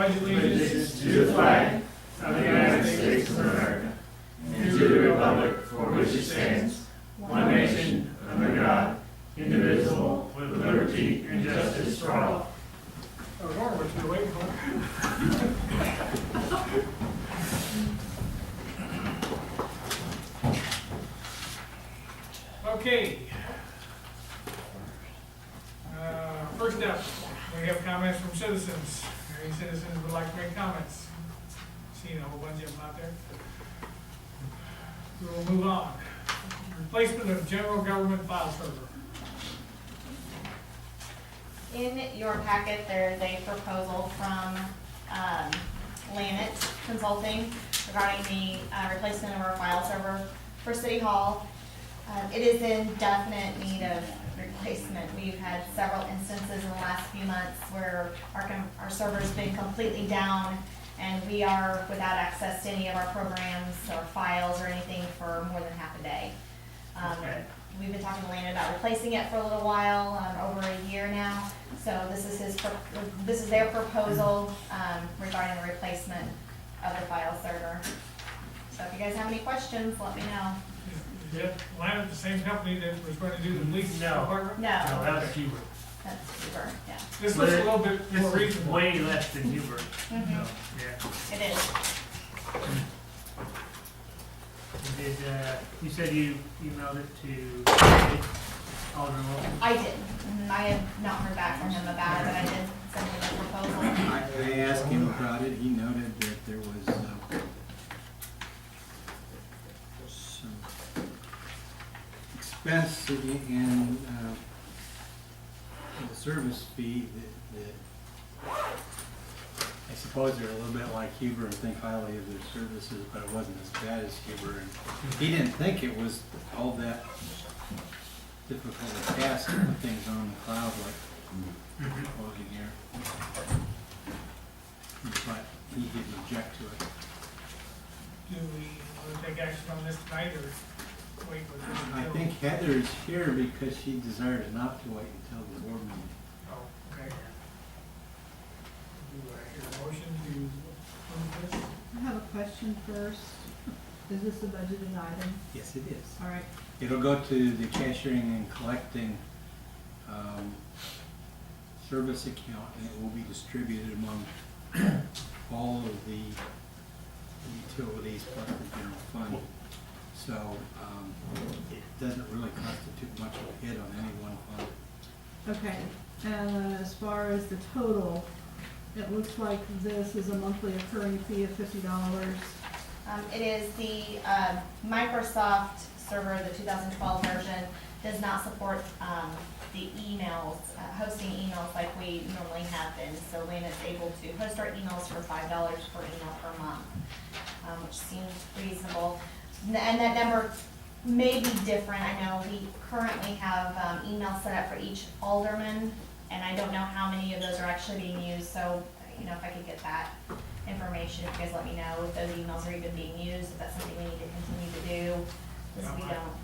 pledge allegiance to the flag of the United States of America and to the republic for which it stands, one nation, under God, indivisible, with liberty and justice for all. That was what you were waiting for. Okay. First up, we have comments from citizens. Any citizens would like to make comments? Seeing a whole bunch of them out there. We will move on. Replacement of general government file server. In your packet, there's a proposal from Lanet Consulting regarding the replacement of our file server for City Hall. It is in definite need of replacement. We've had several instances in the last few months where our server's been completely down and we are without access to any of our programs or files or anything for more than half a day. We've been talking to Landon about replacing it for a little while, over a year now. So this is their proposal regarding the replacement of the file server. So if you guys have any questions, let me know. Is that Landon the same company that was going to do the police department? No. No, that was Hubert. That's cheaper, yeah. This looks a little bit more This is reasonable. way less than Hubert. Mhm. So, yeah. It is. Did, you said you emailed it to Alderman Wilson? I did. I have not heard back from him about it, but I did send him a proposal. I asked him about it. He noted that there was some expense in the service fee that I suppose they're a little bit like Huber and think highly of their services, but it wasn't as bad as Huber. And he didn't think it was all that difficult a task to put things on the cloud like closing here. But he didn't object to it. Do we want to take action on this tonight or wait for this? I think Heather's here because she desires not to wait until the board meeting. Oh, okay. Do I hear a motion to approve this? I have a question first. Is this a budgeted item? Yes, it is. All right. It'll go to the cashiering and collecting service account, and it will be distributed among all of the utilities plus the general fund. So it doesn't really constitute much of a hit on any one fund. Okay. And as far as the total, it looks like this is a monthly occurring fee of $50. It is the Microsoft server, the 2012 version, does not support the emails, hosting emails like we normally have been. So Lynn is able to host our emails for $5 per email per month, which seems reasonable. And that number may be different. I know we currently have emails set up for each alderman, and I don't know how many of those are actually being used. So, you know, if I could get that information, if you guys let me know if those emails are even being used, if that's something we need to continue to do, because we don't.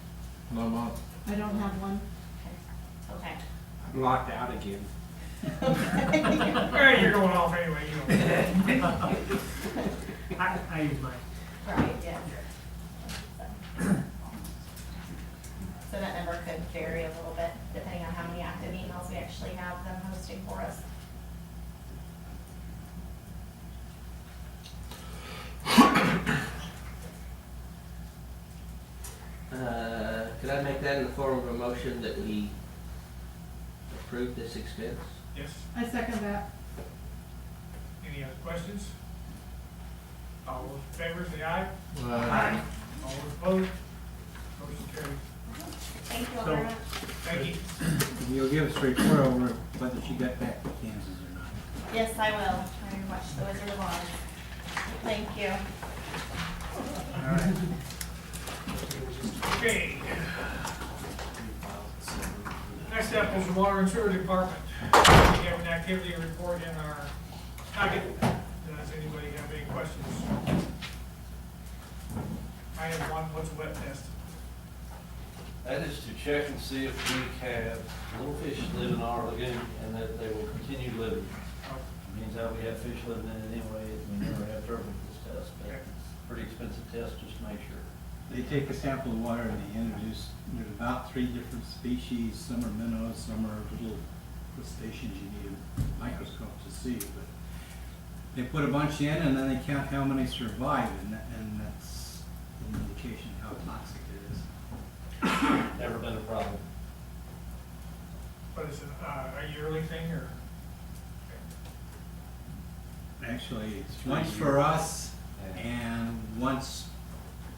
No, Mom. I don't have one. Okay. I'm locked out again. Hey, you're going off anyway, you know. I use mine. Right, yeah. So that number could vary a little bit depending on how many active emails we actually have them hosting for us. Could I make that in the form of a motion that we approve this expense? Yes. I second that. Any other questions? All those in favor say aye. Aye. All those opposed? Motion carries. Thank you all So- very much. Thank you. You'll give us a report over whether she got back to Kansas or not. Yes, I will. Very much the Wizard of Oz. Thank you. All right. Okay. Next up is the Water and Sewer Department. We have an activity report in our packet. Does anybody have any questions? I have one. What's a wet test? That is to check and see if we have little fish live in our lagoon and that they will continue living. Oh, I mean, things out, we have fish living in it anyway, we never have trouble with this test, but it's a pretty expensive test just to make sure. They take a sample of water and they introduce, there's about 3 different species, some are minnows, some are little crustaceans you need a microscope to see, but they put a bunch in and then they count how many survive, and that's an indication how toxic it is. Never been a problem. But is it a yearly thing, or? Actually, it's once for us and once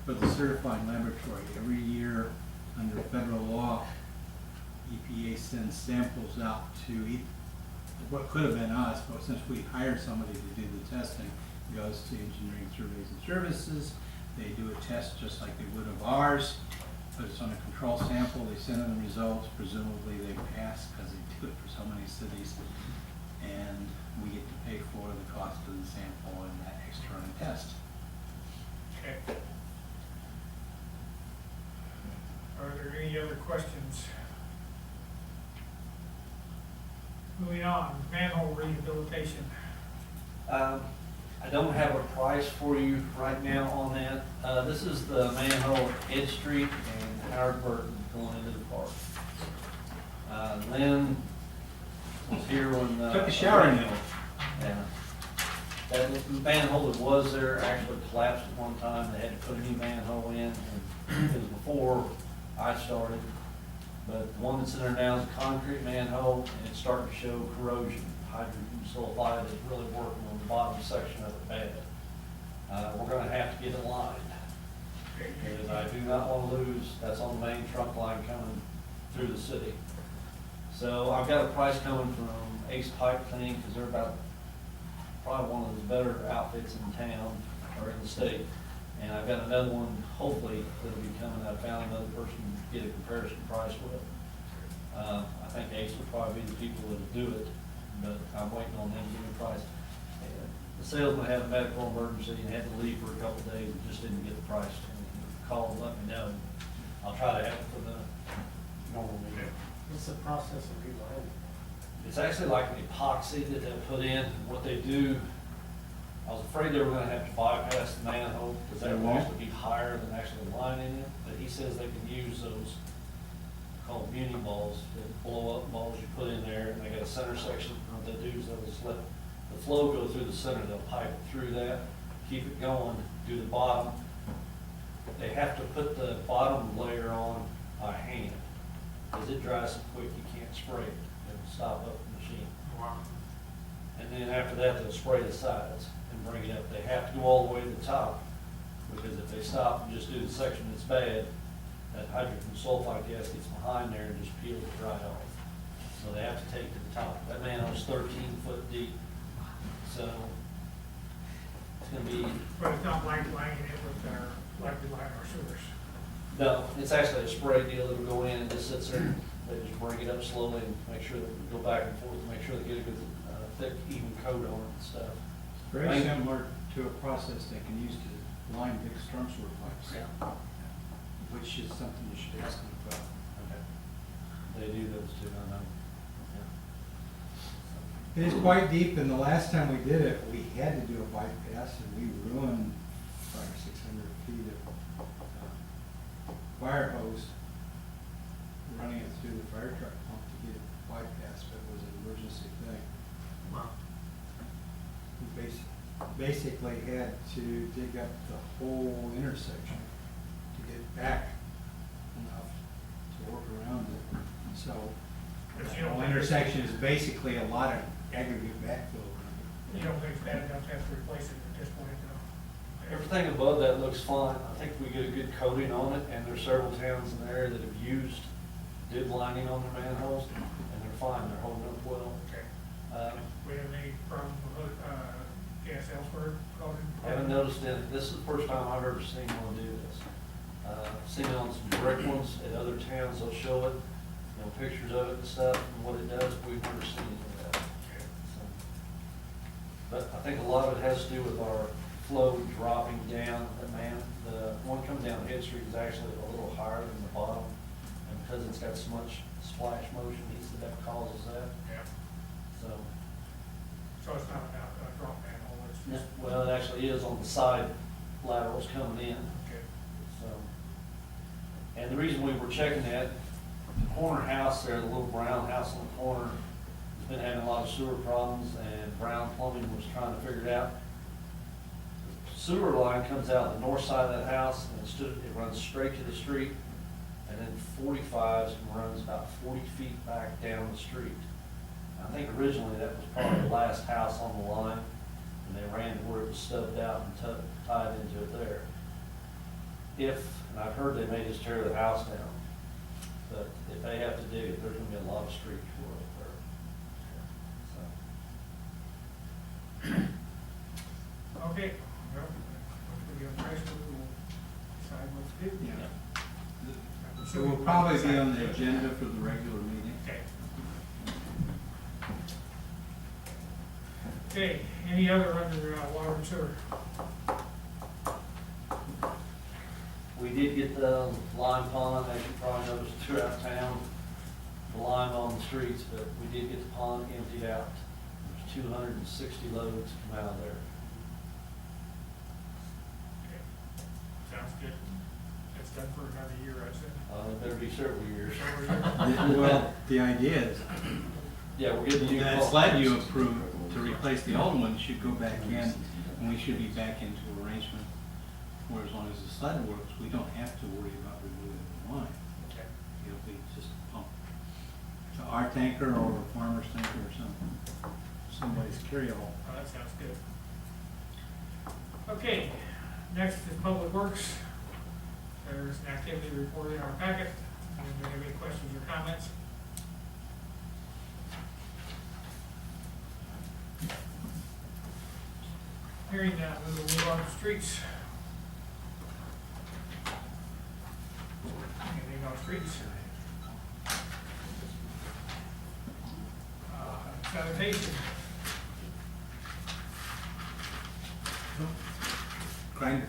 for the certified laboratory. Every year, under federal law, EPA sends samples out to what could have been us, but since we hired somebody to do the testing, it goes to engineering surveys and services. They do a test just like they would of ours, but it's on a control sample. They send in the results. Presumably they pass because they do it for so many cities. And we get to pay for the cost of the sample and that extra test. Okay. Are there any other questions? Moving on, manhole rehabilitation. I don't have a price for you right now on that. This is the manhole at Ed Street and Howard Burton going into the park. Lynn was here when. Took a shower in it. Yeah. That manhole that was there actually collapsed at one time. They had to put a new manhole in, and it was before I started. But the one that's in there now is a concrete manhole, and it's starting to show corrosion. Hydrogen sulfide is really working on the bottom section of it bad. We're gonna have to get it lined. Because I do not want to lose, that's on the main trunk line coming through the city. So I've got a price coming from Ace Pipe Cleaning, because they're about probably one of the better outfits in town or in the state. And I've got another one, hopefully, that'll be coming. I found another person to get a comparison price with. I think Ace would probably be the people that'll do it, but I'm waiting on them to give me a price. And the salesman had a medical emergency and had to leave for a couple of days and just didn't get the price. And he called and let me know. I'll try to have it for the normal meeting. What's the process of relining? It's actually like an epoxy that they put in. What they do, I was afraid they were gonna have to bypass the manhole, because that would actually be higher than actually lining it. But he says they can use those called muni balls, that blow up balls you put in there, and they got a center section. What they do is they'll just let the flow go through the center. They'll pipe it through that, keep it going, do the bottom. They have to put the bottom layer on by hand, because it dries so quick you can't spray it. It'll stop up the machine. Wow. And then after that, they'll spray the sides and bring it up. They have to go all the way to the top, because if they stop and just do the section that's bad, that hydrogen sulfide gas gets behind there and just peels it right off. So they have to take it to the top. That manhole's 13 foot deep, so it's gonna be, But it's not like lining it with our, like we line our sewers. no, it's actually a spray deal that'll go in and just sits there. They just bring it up slowly and make sure that we go back and forth, and make sure they get a good, thick, even coat on it and stuff. Very similar to a process they can use to line big storm sewer pipes. Yeah. Which is something you should ask them about. Okay. They do those too, I know. It is quite deep, and the last time we did it, we had to do a bypass, and we ruined 500 or 600 feet of fire hose, running it through the fire truck pump to get it bypassed, but it was an emergency thing. Wow. We basically had to dig up the whole intersection to get back enough to work around it. So But the you don't whole think, intersection is basically a lot of aggregate backfill. you don't think it's bad enough to have to replace it at this point, though? Everything above that looks fine. I think we get a good coating on it, and there's several towns in the area that have used did lining on their manholes, and they're fine, they're holding up well. Okay. We We have any problem with, gas elsewhere causing? haven't noticed any. This is the first time I've ever seen one do this. Seen it on some brick ones at other towns, they'll show it, you know, pictures of it and stuff, and what it does, we've never seen any of that. So, but I think a lot of it has to do with our flow dropping down. The one coming down Head Street is actually a little higher than the bottom, and because it's got so much splash motion, he said that causes that. Yeah, So so it's not about No. Well, it actually is on the side laterals coming in, Okay. so. And the reason we were checking that, the corner house there, the little brown house on the corner, has been having a lot of sewer problems, and Brown Plumbing was trying to figure it out. The sewer line comes out the north side of that house, and it runs straight to the street, and then 45s runs about 40 feet back down the street. I think originally that was probably the last house on the line, and they ran to where it was stubbed out and tied into it there. And I've heard they may just tear the house down, but if they have to dig it, there's gonna be a lot of street for it there. So, Okay, well, once we get a price, we'll decide what to do. Yeah. So we'll probably be on the agenda for the regular meeting. Okay. Okay, any other under water and sewer? we did get the lime pond, as you probably noticed throughout town, the lime on the streets, but we did get the pond emptied out. There's 260 loads come out of there. Okay. Sounds good. That's done for another year, I said. It better be several years. Well, the idea is, Yeah, we're getting the new. that sled you approved to replace the old one should go back in, and we should be back into arrangement. Where as long as the sled works, we don't have to worry about removing the line. Okay. It'll be just pumped to our tanker or a farmer's tanker or something, somebody's carryall. Oh, that sounds good. Okay, next is Public Works. There's an activity report in our packet. Anybody have any questions or comments? Hearing that, we will move on to streets. Anything on streets? Sanitation. Grinder.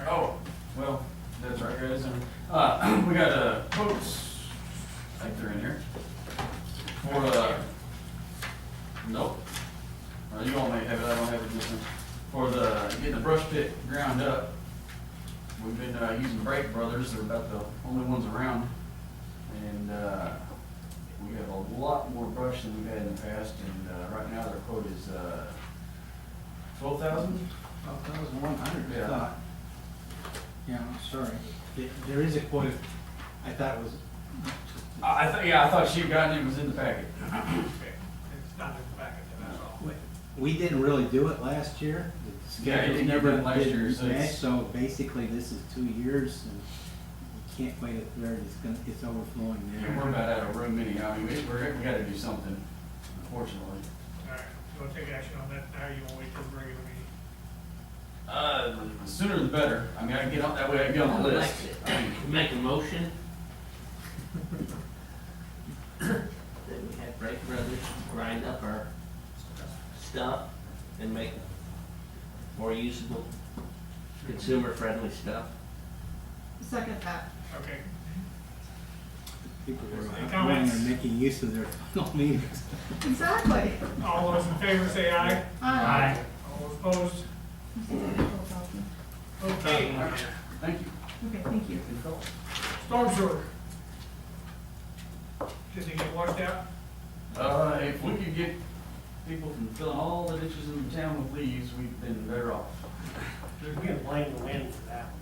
Oh, well, that's right, guys. We got quotes, I think they're in here, for nope. You all may have it, I don't have it this one. For getting the brush pit ground up. We've been using Brake Brothers, they're about the only ones around. And we have a lot more brush than we've had in the past, and right now their quote is 12,000? 12,100, I Yeah. thought. Yeah, I'm sorry. There is a quote, I thought it was. I thought she had gotten it, was in the packet. Okay, it's not in the packet, that's all. We didn't really do it last year. The Yeah, you schedules didn't never do it last year, did so match, it's- so basically this is 2 years and you can't wait a third, it's overflowing And we're there. about out of room anyhow, I mean, we gotta do something, unfortunately. All right, you want to take action on that now, or you want to wait till the regular meeting? The sooner the better, I mean, I can get on, that way I can get on the list. I mean, Make a motion that we have Brake Brothers grind up our stuff and make more usable, consumer-friendly stuff. Second that. Okay, People Any are going comments? and making use of their final meetings. Exactly. all those in favor say aye. Aye. All those opposed? Okay, thank you. Okay, thank you. storm sewer. Did they get washed out? If we could get people from filling all the ditches in the town with leaves, we've been better off. We can blame the wind for that one.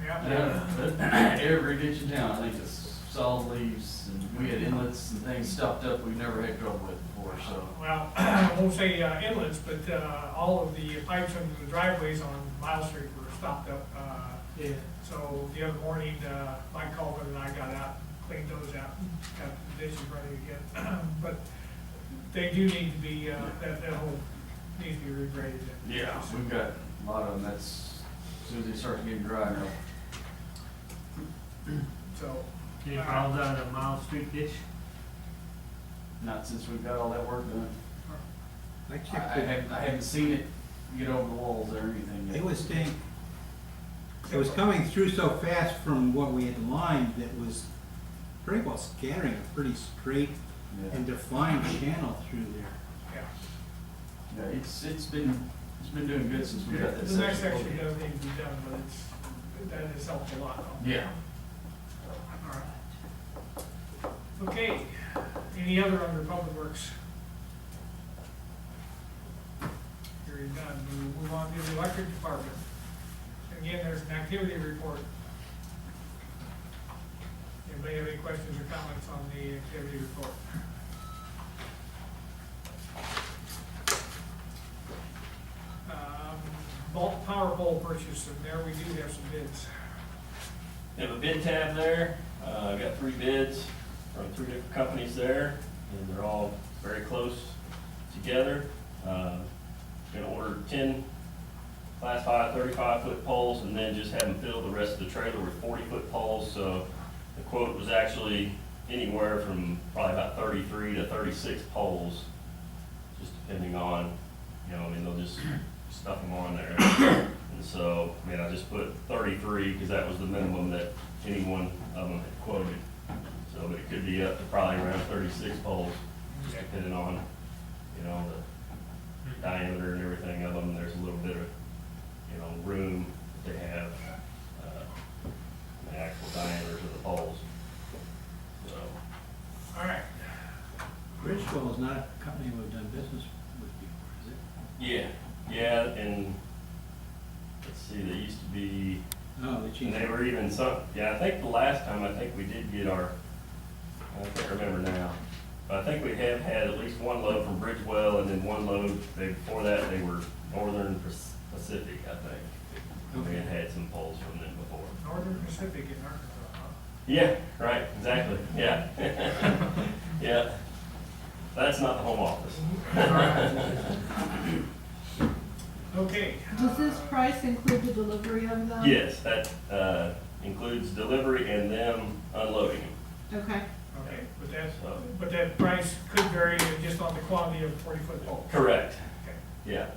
Yeah. Every ditch in town, I think it's solid leaves, and we had inlets and things stopped up we've never had trouble with before, so. Well, I won't say inlets, but all of the pipes under the driveways on Mile Street were stopped up. Yeah. So the other morning, Mike Colvin and I got out, cleaned those out, got the ditches running again. But they do need to be, that whole needs to be regraded. Yeah, we've got a lot of them, that's, as soon as they start getting dry enough. So, Any problems on the Mile Street ditch? Not since we've got all that work done. I I checked it. haven't seen it get over the walls or anything yet. It was staying, it was coming through so fast from what we had lined that was pretty well scattering a pretty straight Yeah. and defined channel through there. yeah. Yeah, it's been It's been doing good since we got this. The next section does need to be done, but that has helped a lot. Yeah. All right. Okay, any other under public works? Hearing none, we will move on to the electric department. Again, there's an activity report. Anybody have any questions or comments on the activity report? Bulk power pole purchase, and there we do have some bids. We have a bid tab there. I've got 3 bids from 3 different companies there, and they're all very close together. Gonna order 10 class 5, 35-foot poles, and then just have them fill the rest of the trailer with 40-foot poles. So the quote was actually anywhere from probably about 33 to 36 poles, just depending on, you know, I mean, they'll just stuff them on there. And so, I mean, I just put 33 because that was the minimum that any one of them had quoted. So, but it could be up to probably around 36 poles, just depending on, you know, the diameter and everything of them. There's a little bit of, you know, room that they have, the actual diameters of the poles. So, All right. Bridgeville is not a company we've done business with before, is it? yeah, and let's see, they used to be, Oh, they and changed. they were even some, yeah, I think the last time, I think we did get our, I can't remember now, but I think we have had at least one load from Bridgewell, and then one load, before that, they were Northern Pacific, I think. We had had some poles from them before. Northern Pacific in Arkansas, huh? Yeah, right, exactly, yeah. Yeah, that's not the home office. Okay. Does this price include the delivery of them? Yes, that includes delivery and them unloading them. Okay, Okay, but that price could vary just on the quantity of 40-foot poles. Correct, Okay, yeah.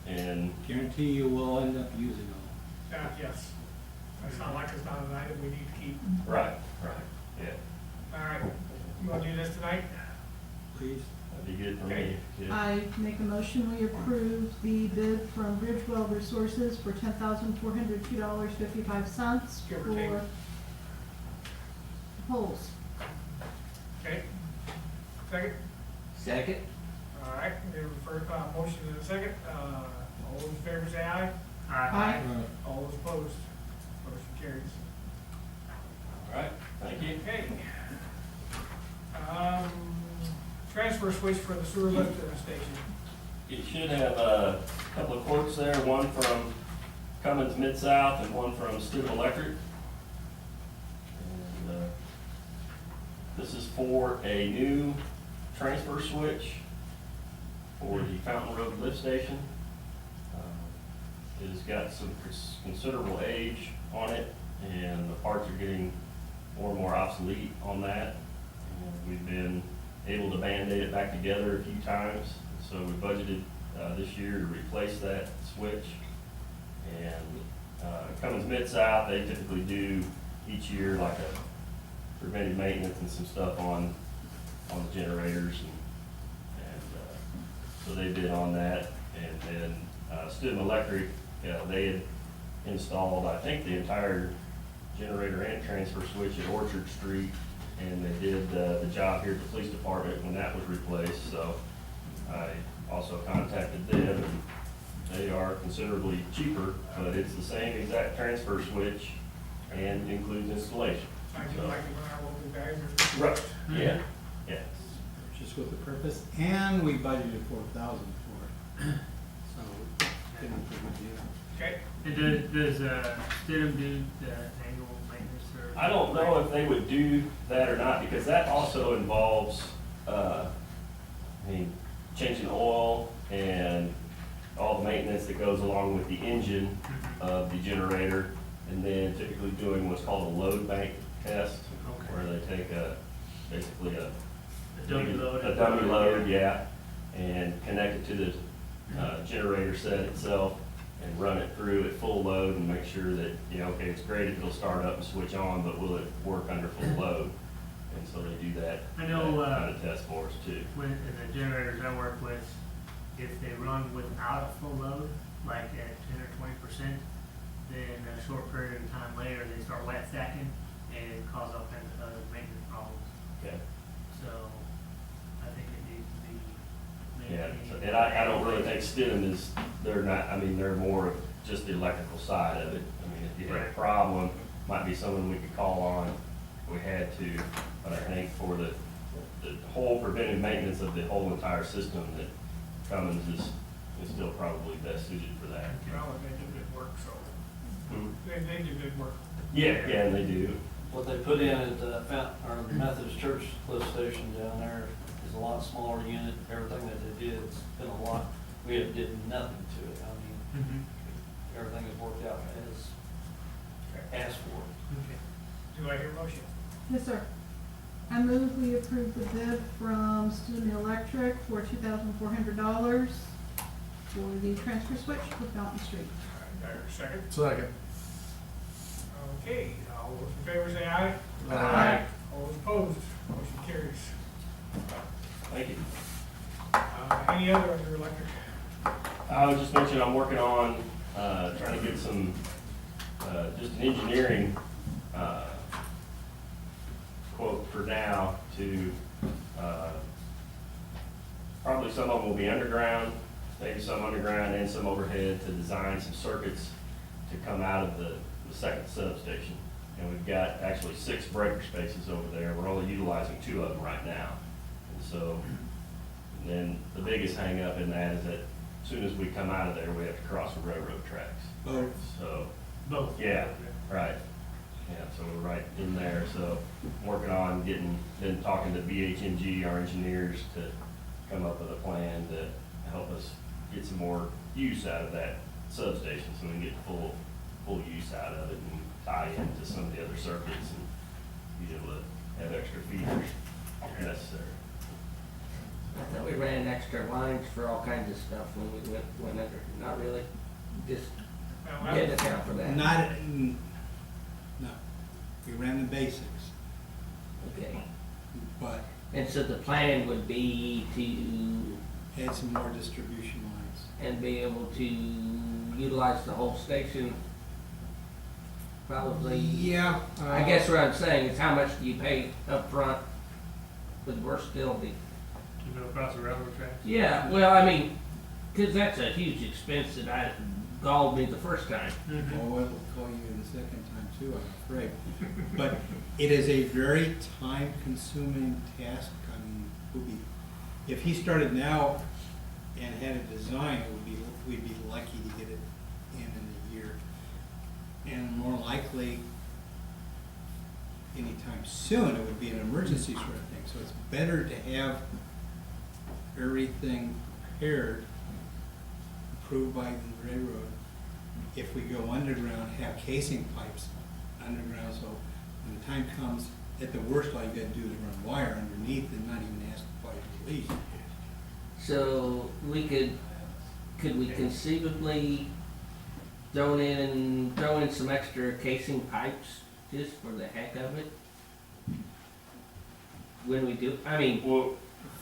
And Guarantee you will end up using them. yes. That's not like it's not an item we need to keep. right, yeah, All right, you want to do this tonight? Please. that'd be good for Okay. me. Yeah. I make a motion, we approve the bid from Bridgewell Resources for $10,402.55 Give or for take. the poles. Okay. Second? Second? All right, we have a first motion and a second. All those in favor say aye. Aye. All those opposed, motion carries. All right, thank you. Okay. Transfer switch for the sewer lift station. You should have a couple of quotes there, one from Cummins Mid-South and one from Stibble Electric. And this is for a new transfer switch for the Fountain Road lift station. It has got some considerable age on it, and the parts are getting more and more obsolete on that. And we've been able to Band-Aid it back together a few times, so we budgeted this year to replace that switch. And Cummins Mid-South, they typically do each year like a preventive maintenance and some stuff on the generators, and so they did on that. And then Stibble Electric, they had installed, I think, the entire generator and transfer switch at Orchard Street, and they did the job here at the police department when that was replaced. So I also contacted them, and they are considerably cheaper, but it's the same exact transfer switch and includes installation. I do So- like it when our local guys are. Right, yeah, yeah. Just with the purpose, and we budgeted 4,000 for it. So, getting a pretty good deal. Okay, And does Stidham do the annual maintenance or? I don't know if they would do that or not, because that also involves, changing oil and all the maintenance that goes along with the engine of the generator, and then typically doing what's called a load bank test, Okay. where they take basically a dummy load. A dummy load, yeah, and connect it to the generator set itself and run it through at full load and make sure that, okay, it's great if it'll start up and switch on, but will it work under full load? And so they do that. I know, that kind of test for us too. When, in the generators I work with, if if they run without a full load, like at 10 or 20%, then a short period of time later, they start wet stacking and cause all kinds of other maintenance problems. Okay. So I think it needs to be Yeah, maintained. so- and I don't really think Stidham is, they're not, I mean, they're more of just the electrical side of it. I mean, if you had a Right. problem, might be someone we could call on if we had to, but I think for the whole preventive maintenance of the whole entire system, that Cummins is still probably best suited for that. Well, they do good work, so, Hmm. they do good work. Yeah, and they do. What they put in at the or the Methodist Church lift station down there is a lot smaller unit. Everything that they did, it's been a lot, we did nothing to it. I mean, Mhm. everything has worked out as asked for. Okay. Do I hear a motion? Yes, sir. I move we approve the bid from Student Electric for $2,400 for the transfer switch for Fountain Street. Do I hear a second? Second. Okay, all those in favor say aye. Aye. All those opposed, motion carries. Thank you. Any other under electric? I was just mentioning, I'm working on, trying to get some, just an engineering, quote for now to, probably some of them will be underground, maybe some underground and some overhead, to design some circuits to come out of the second substation. And we've got actually 6 breaker spaces over there. We're only utilizing 2 of them right now. And so, then the biggest hang up in that is that as soon as we come out of there, we have to cross the railroad tracks. Both. So, Both. yeah, right. Yeah, so we're right in there, so working on been talking to BHNG, our engineers, to come up with a plan to help us get some more use out of that substation, so we can get full use out of it and tie into some of the other circuits and be able to have extra feeders if necessary. I thought we ran extra lines for all kinds of stuff when we went under, not really, just Well, didn't account for that. No, we ran the basics, Okay, but and so the plan would be to, add some more distribution lines. and be able to utilize the whole station? Probably. Yeah. I guess what I'm saying is how much do you pay up front with versatility? To go across the railroad tracks. Yeah, well, I mean, cause that's a huge expense that galled me the first time. Oh, it'll call you the second time too, I'm afraid. But it is a very time-consuming task. I mean, if he started now and had a design, we'd be lucky to get it in a year. And more likely, anytime soon, it would be an emergency sort of thing. So it's better to have everything prepared, approved by the railroad. If we go underground, have casing pipes underground, so when the time comes, at the worst, all you gotta do is run wire underneath and not even ask for release. So could we conceivably throw in some extra casing pipes just for the heck of it? When we do, I mean, Well,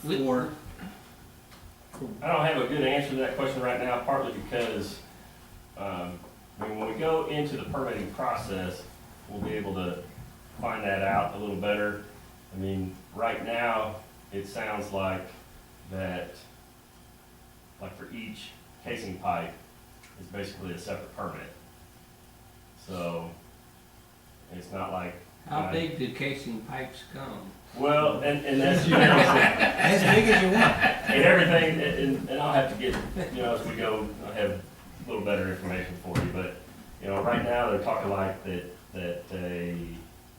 For I don't have a good answer to that question right now, partly because, when we go into the permitting process, we'll be able to find that out a little better. I mean, right now, it sounds like that, like for each casing pipe, is basically a separate permit. So, it's not like. how big do casing pipes come? Well, and that's, as big as you want. and everything, and I'll have to get, as we go, I'll have a little better information for you, but, right now, they're talking like that I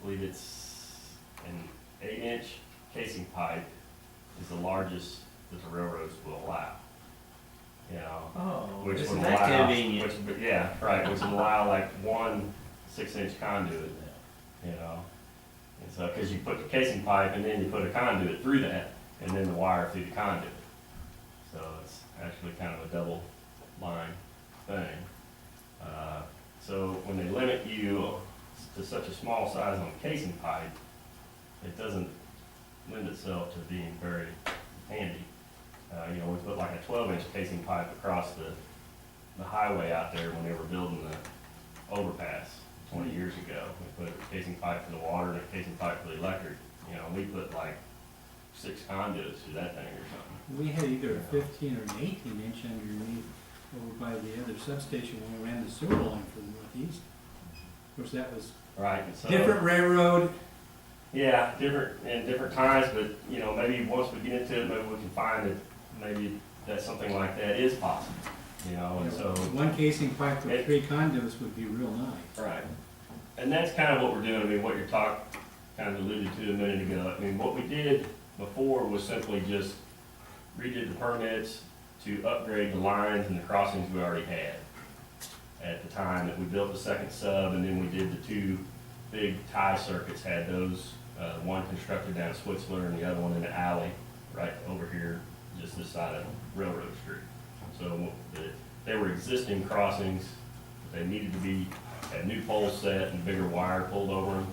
believe it's an 8-inch casing pipe is the largest that the railroads will allow. Oh, Which would isn't that allow, convenient? yeah, right, which would allow like one 6-inch conduit, And so, cause you put the casing pipe and then you put a conduit through that, and then the wire through the conduit. So it's actually kind of a double line thing. So when they limit you to such a small size on casing pipe, it doesn't lend itself to being very handy. You know, we put like a 12-inch casing pipe across the highway out there when they were building the overpass 20 years ago. We put a casing pipe for the water and a casing pipe for the electric. You know, we put like 6 conduits through that thing or something. We had either a 15 or an 18-inch underneath over by the other substation when we ran the sewer line for the northeast. Of course, that was Right, and so. different railroad. Yeah, different times, but, you know, maybe once we get into it, maybe we can find that maybe that something like that is possible, you know, and so. One casing pipe with 3 conduits would be real nice. Right. And that's kind of what we're doing. I mean, what you're kind of alluded to a minute ago. I mean, what we did before was simply just redid the permits to upgrade the lines and the crossings we already had. At the time that we built the second sub, and then we did the 2 big tie circuits, had those, one constructed down Switzerland and the other one in the alley right over here, just this side of Railroad Street. So they were existing crossings, but they needed to be, had new poles set and bigger wire pulled over them.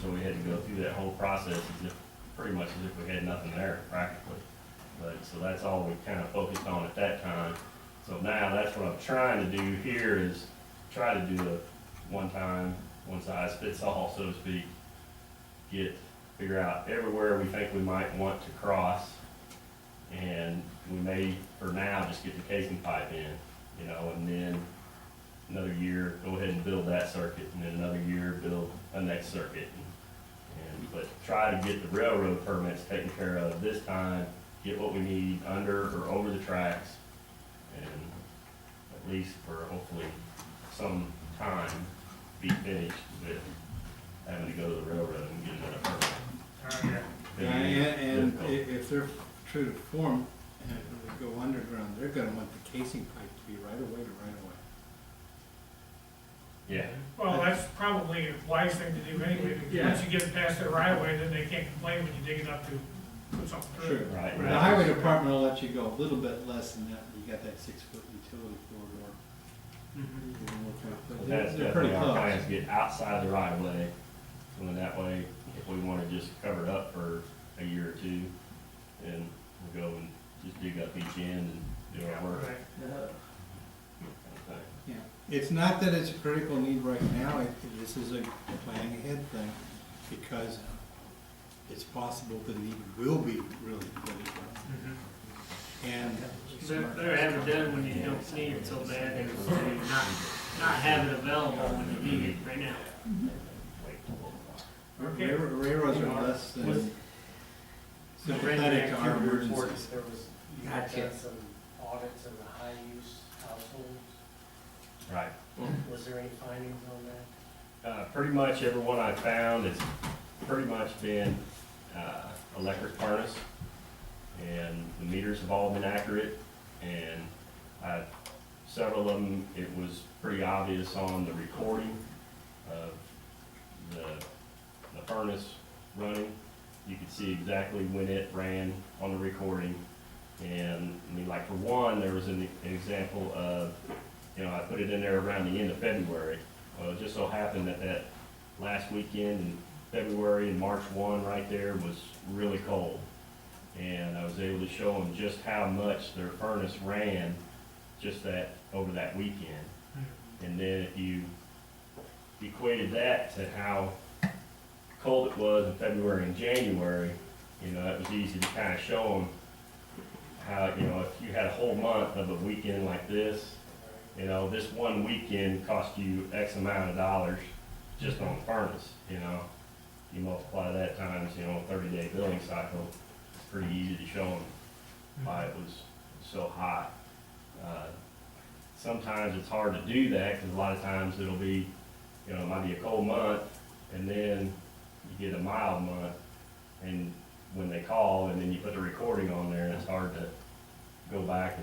So we had to go through that whole process as if, pretty much as if we had nothing there practically. But, so that's all we kind of focused on at that time. So now that's what I'm trying to do here is try to do a one size fits all, so to speak. Figure out everywhere we think we might want to cross. And we may, for now, just get the casing pipe in, you know, and then another year, go ahead and build that circuit, and then another year, build a next circuit. But try to get the railroad permits taken care of this time, get what we need under or over the tracks, and at least for hopefully some time, be finished with having to go to the railroad and get another permit. And if they're true to form, and they go underground, they're gonna want the casing pipe to be right away to right away. Yeah, Well, that's probably a wise thing to do anyway, because once you get past the right of way, then they can't complain when you dig it up to put something through. Sure, right. The highway department will let you go a little bit less than that, you got that 6-foot utility corridor. But That's they're pretty definitely our plan, close. is get outside the right of way. So then that way, if we wanna just cover it up for a year or 2, then we'll go and just dig up each end and do our work. Right. Kind of thing. Yeah, it's not that it's a critical need right now, this is a planning ahead thing, because it's possible the need will be really critical. And Better have it done when you don't need it so bad than to not have it available when you need it right now. railroads are less than sympathetic to our emergencies. There was, you had done some audits in the high-use households. Right. Was there any findings on that? Pretty much everyone I found has pretty much been electric furnace, and the meters have all been accurate, and several of them, it was pretty obvious on the recording of the furnace running. You could see exactly when it ran on the recording, and I mean, like for one, there was an example of, you know, I put it in there around the end of February. Well, it just so happened that last weekend in February and March 1 right there was really cold. And I was able to show them just how much their furnace ran just over that weekend. And then if you equated that to how cold it was in February and January, you know, it was easy to kind of show them how, you know, if you had a whole month of a weekend like this, you know, this one weekend cost you X amount of dollars just on the furnace, you know. You multiply that times, you know, a 30-day billing cycle, it's pretty easy to show them why it was so hot. Sometimes it's hard to do that because a lot of times it'll be, you know, it might be a cold month and then you get a mild month, and when they call and then you put the recording on there, it's hard to go back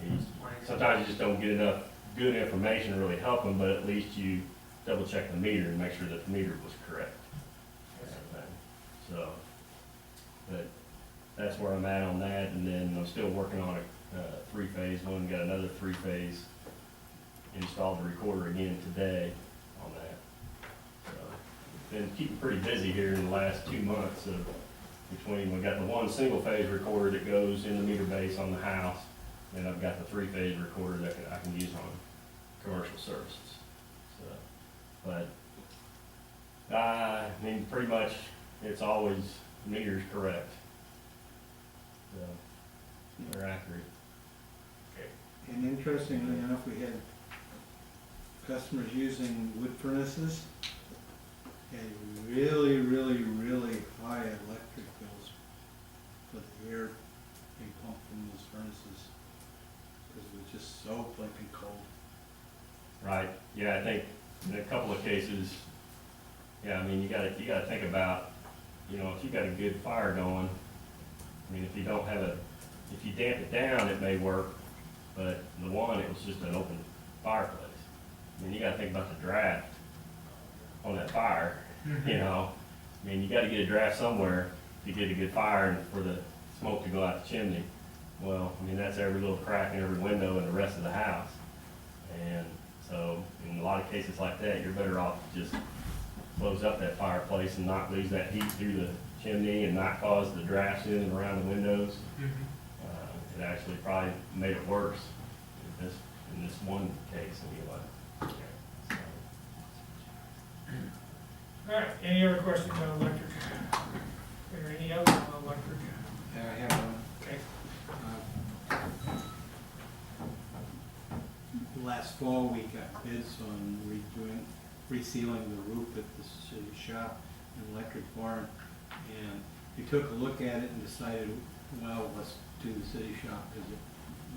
and sometimes you just don't get enough good information to really help them, but at least you double check the meter and make sure that the meter was correct. So, but that's where I'm at on that, and then I'm still working on a 3-phase one, got another 3-phase, installed the recorder again today on that. So, been keeping pretty busy here in the last 2 months of between, we got the one single phase recorder that goes in the meter base on the house, and I've got the 3-phase recorder that I can use on commercial services. So, but, I mean, pretty much, it's always meters correct. So, they're accurate. And interestingly enough, we had customers using wood furnaces, had really, really, really high electric bills for the air being pumped from those furnaces, because it was just so blinking cold. Right, yeah, I think in a couple of cases, yeah, I mean, you gotta think about, you know, if you got a good fire going, I mean, if you don't have if you damp it down, it may work, but the one, it was just an open fireplace. I mean, you gotta think about the draft on that fire, you know? I mean, you gotta get a draft somewhere to get a good fire and for the smoke to go out the chimney. Well, I mean, that's every little crack in every window in the rest of the house. And so, in a lot of cases like that, you're better off to just close up that fireplace and not lose that heat through the chimney and not cause the drafts in and around the windows. It actually probably made it worse in this one case anyway. So, All right, any other questions on electric? Or any other on electric? Yeah, I have one. Okay. Last fall, we got bids on resealing the roof at the city shop and electric barn. And we took a look at it and decided, well, let's do the city shop because it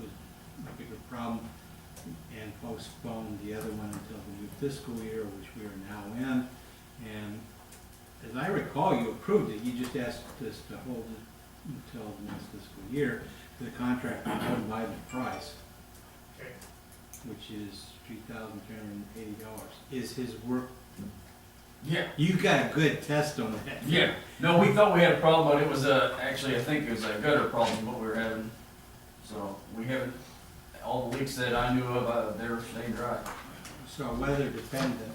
was a bigger problem, and postponed the other one until the new fiscal year, which we are now in. And as I recall, you approved it, you just asked us to hold it until the next fiscal year. The contract was done by the price, Okay. which is $3,380. Is his work, Yeah, you got a good test on that. yeah. No, we thought we had a problem, but it was actually, I think it was a gutter problem what we were having. So we haven't, all the leaks that I knew of, they're staying dry. So weather dependent,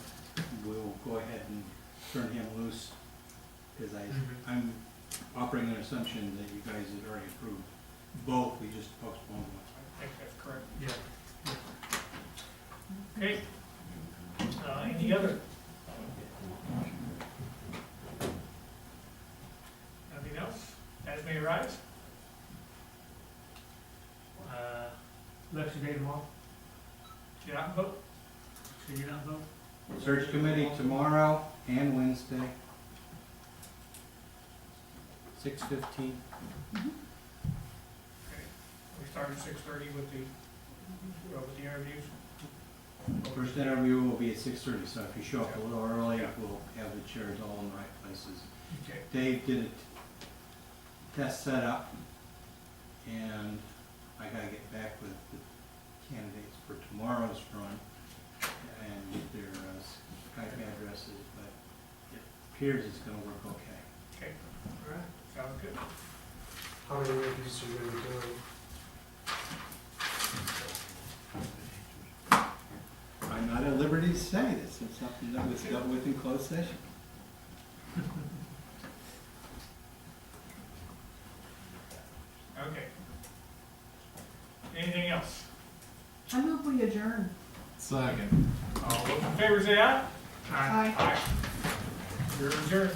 we'll go ahead and turn him loose, because I'm operating on the assumption that you guys had already approved both, we just postponed one. I think that's correct. Yeah. Okay. Any other? Nothing else? As may arise? Election day tomorrow, Get out and vote. so you're not voting? Search committee tomorrow and Wednesday, 6:15. Okay. We start at 6:30 with the interviews. First interview will be at 6:30, so if you show up a little early, we'll have the chairs all in the right places. Okay. Dave did a test setup, and I gotta get back with the candidates for tomorrow's run and get their Skype addresses, but it appears it's gonna work okay. Okay. All right. Sounds good. How many interviews are you gonna be doing? I'm not at liberty to say this, it's something that was dealt with in closed session. Okay. Anything else? I move we adjourn. Second. All those in favor say aye. Aye. Aye. You're adjourned.